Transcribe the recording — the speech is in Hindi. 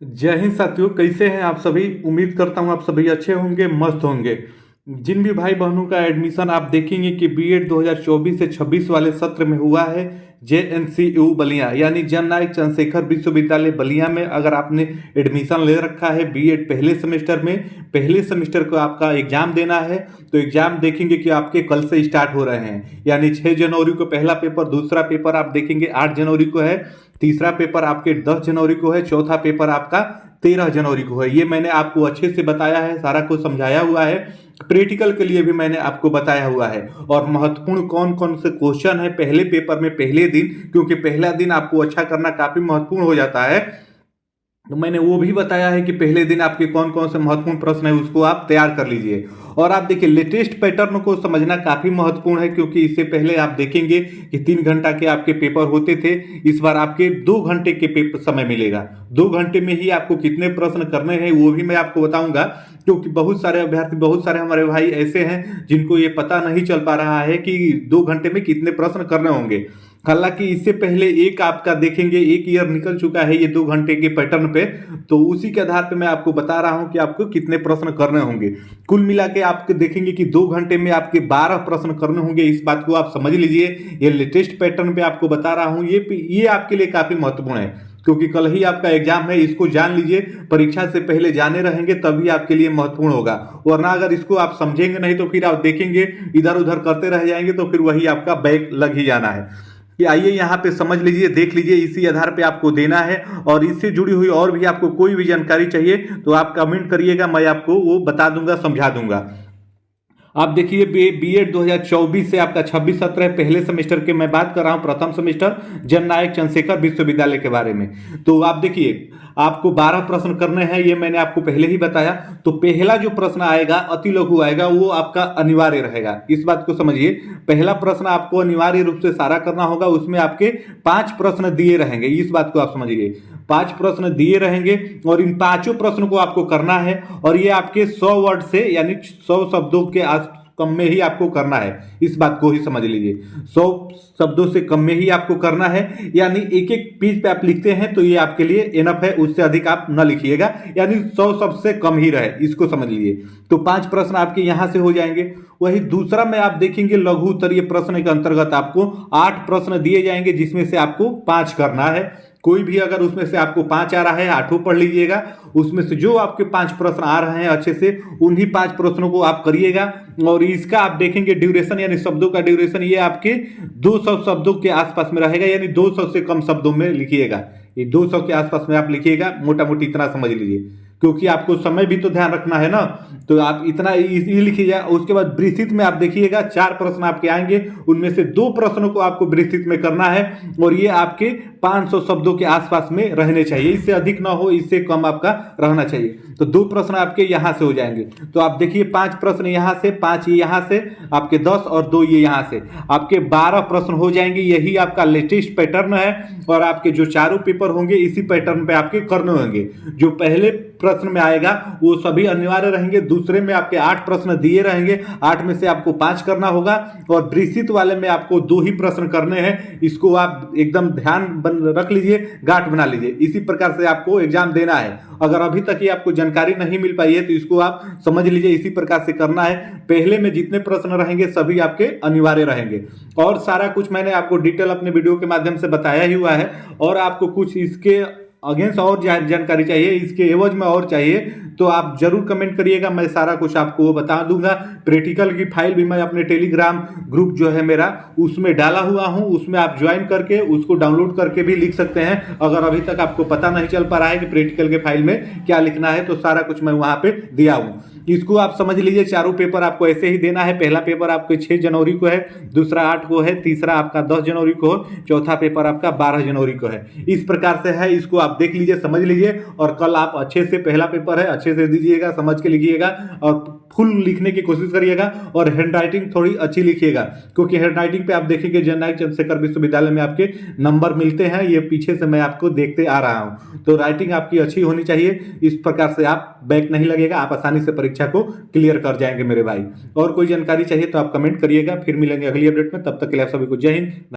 जय हिंद साथियों, कैसे हैं आप सभी। उम्मीद करता हूं आप सभी अच्छे होंगे, मस्त होंगे। जिन भी भाई बहनों का एडमिशन आप देखेंगे कि बीएड 2024 से 26 वाले सत्र में हुआ है जेएनसीयू बलिया यानी जन नायक चंद्रशेखर विश्वविद्यालय बलिया में, अगर आपने एडमिशन ले रखा है बीएड पहले सेमेस्टर में, पहले सेमेस्टर को आपका एग्जाम देना है तो एग्जाम देखेंगे कि आपके कल से स्टार्ट हो रहे हैं। यानी 6 जनवरी को पहला पेपर, दूसरा पेपर आप देखेंगे 8 जनवरी को है, तीसरा पेपर आपके 10 जनवरी को है, चौथा पेपर आपका 13 जनवरी को है। ये मैंने आपको अच्छे से बताया है, सारा कुछ समझाया हुआ है। प्रैक्टिकल के लिए भी मैंने आपको बताया हुआ है और महत्वपूर्ण कौन कौन से क्वेश्चन है पहले पेपर में पहले दिन, क्योंकि पहला दिन आपको अच्छा करना काफी महत्वपूर्ण हो जाता है। तो मैंने वो भी बताया है कि पहले दिन आपके कौन कौन से महत्वपूर्ण प्रश्न है उसको आप तैयार कर लीजिए। और आप देखिए लेटेस्ट पैटर्न को समझना काफी महत्वपूर्ण है, क्योंकि इससे पहले आप देखेंगे कि 3 घंटा के आपके पेपर होते थे, इस बार आपके 2 घंटे के पेपर समय मिलेगा। 2 घंटे में ही आपको कितने प्रश्न करने हैं वो भी मैं आपको बताऊंगा, क्योंकि बहुत सारे अभ्यर्थी, बहुत सारे हमारे भाई ऐसे हैं जिनको ये पता नहीं चल पा रहा है कि 2 घंटे में कितने प्रश्न करने होंगे। हालांकि इससे पहले एक आपका देखेंगे, एक ईयर निकल चुका है ये 2 घंटे के पैटर्न पे, तो उसी के आधार पे मैं आपको बता रहा हूं कि आपको कितने प्रश्न करने होंगे। कुल मिला के आप देखेंगे कि 2 घंटे में आपके 12 प्रश्न करने होंगे। इस बात को आप समझ लीजिए, ये लेटेस्ट पैटर्न पे आपको बता रहा हूं, ये आपके लिए काफी महत्वपूर्ण है, क्योंकि कल ही आपका एग्जाम है। इसको जान लीजिए, परीक्षा से पहले जाने रहेंगे तभी आपके लिए महत्वपूर्ण होगा, वरना अगर इसको आप समझेंगे नहीं तो फिर आप देखेंगे इधर उधर करते रह जाएंगे तो फिर वही आपका बैक लग ही जाना है। कि आइए यहाँ पे समझ लीजिए, देख लीजिए, इसी आधार पे आपको देना है। और इससे जुड़ी हुई और भी आपको कोई भी जानकारी चाहिए तो आप कमेंट करिएगा, मैं आपको वो बता दूंगा, समझा दूंगा। आप देखिए बीएड 2024 से आपका 26 सत्र है, पहले सेमेस्टर के मैं बात कर रहा हूं, प्रथम सेमेस्टर जन नायक चंद्रशेखर विश्वविद्यालय के बारे में। तो आप देखिए आपको 12 प्रश्न करने हैं, ये मैंने आपको पहले ही बताया। तो पहला जो प्रश्न आएगा अति लघु आएगा, वो आपका अनिवार्य रहेगा, इस बात को समझिए। पहला प्रश्न आपको अनिवार्य रूप से सारा करना होगा, उसमें आपके 5 प्रश्न दिए रहेंगे, इस बात को आप समझिए। 5 प्रश्न दिए रहेंगे और इन 5 प्रश्न को आपको करना है, और ये आपके 100 वर्ड से यानी 100 शब्दों के आस कम में ही आपको करना है, इस बात को ही समझ लीजिए। 100 शब्दों से कम में ही आपको करना है, यानी एक एक पेज पे आप लिखते हैं तो ये आपके लिए इनफ है, उससे अधिक आप न लिखिएगा, यानी 100 शब्द से कम ही रहे, इसको समझ लीजिए। तो 5 प्रश्न आपके यहां से हो जाएंगे। वही दूसरा में आप देखेंगे लघु उत्तरीय प्रश्न के अंतर्गत आपको 8 प्रश्न दिए जाएंगे, जिसमें से आपको 5 करना है। कोई भी अगर उसमें से आपको 5 आ रहा है, 8 पढ़ लीजिएगा, उसमें से जो आपके 5 प्रश्न आ रहे हैं अच्छे से उन्हीं 5 प्रश्नों को आप करिएगा। और इसका आप देखेंगे ड्यूरेशन यानी शब्दों का ड्यूरेशन, ये आपके 200 शब्दों के आसपास में रहेगा, यानी 200 से कम शब्दों में लिखिएगा। ये 200 के आसपास में आप लिखिएगा, मोटा मोटी इतना समझ लीजिए, क्योंकि आपको समय भी तो ध्यान रखना है ना। तो आप इतना ये लिखिएगा। उसके बाद विस्तृत में आप देखिएगा 4 प्रश्न आपके आएंगे, उनमें से 2 प्रश्नों को आपको विस्तृत में करना है, और ये आपके 500 शब्दों के आसपास में रहने चाहिए, इससे अधिक ना हो, इससे कम आपका रहना चाहिए। तो 2 प्रश्न आपके यहां से हो जाएंगे। तो आप देखिए 5 प्रश्न यहां से, 5 ये यहां से, आपके 10 और 2 ये यहां से, आपके 12 प्रश्न हो जाएंगे। यही आपका लेटेस्ट पैटर्न है, और आपके जो चारों पेपर होंगे इसी पैटर्न पे आपके करने होंगे। जो पहले प्रश्न में आएगा वो सभी अनिवार्य रहेंगे, दूसरे में आपके 8 प्रश्न दिए रहेंगे, 8 में से आपको 5 करना होगा, और विस्तृत वाले में आपको 2 ही प्रश्न करने हैं। इसको आप एकदम ध्यान रख लीजिए, गांठ बना लीजिए, इसी प्रकार से आपको एग्जाम देना है। अगर अभी तक ये आपको जानकारी नहीं मिल पाई है तो इसको आप समझ लीजिए, इसी प्रकार से करना है। पहले में जितने प्रश्न रहेंगे सभी आपके अनिवार्य रहेंगे, और सारा कुछ मैंने आपको डिटेल अपने वीडियो के माध्यम से बताया ही हुआ है। और आपको कुछ इसके अगेंस्ट और जानकारी चाहिए, इसके एवज में और चाहिए, तो आप जरूर कमेंट करिएगा, मैं सारा कुछ आपको बता दूंगा। प्रैक्टिकल की फाइल भी मैं अपने टेलीग्राम ग्रुप जो है मेरा उसमें डाला हुआ हूं, उसमें आप ज्वाइन करके उसको डाउनलोड करके भी लिख सकते हैं। अगर अभी तक आपको पता नहीं चल पा रहा है कि प्रैक्टिकल के फाइल में क्या लिखना है, तो सारा कुछ मैं वहां पे दिया हूं। इसको आप समझ लीजिए, चारों पेपर आपको ऐसे ही देना है। पहला पेपर आपको 6 जनवरी को है, दूसरा 8 को है, तीसरा आपका 10 जनवरी को है, चौथा पेपर आपका 12 जनवरी को है। इस प्रकार से है, इसको आप देख लीजिए, समझ लीजिए, और कल आप अच्छे से, पहला पेपर है, अच्छे से दीजिएगा, समझ के लिखिएगा, और फुल लिखने की कोशिश करिएगा, और हैंड राइटिंग थोड़ी अच्छी लिखिएगा, क्योंकि हैंड राइटिंग पे आप देखेंगे जन नायक चंद्रशेखर विश्वविद्यालय में आपके नंबर मिलते हैं, ये पीछे से मैं आपको देखते आ रहा हूं। तो राइटिंग आपकी अच्छी होनी चाहिए, इस प्रकार से आप बैक नहीं लगेगा, आप आसानी से परीक्षा को क्लियर कर जाएंगे मेरे भाई। और कोई जानकारी चाहिए तो आप कमेंट करिएगा, फिर मिलेंगे अगली अपडेट में, तब तक के लिए आप सभी को जय हिंद।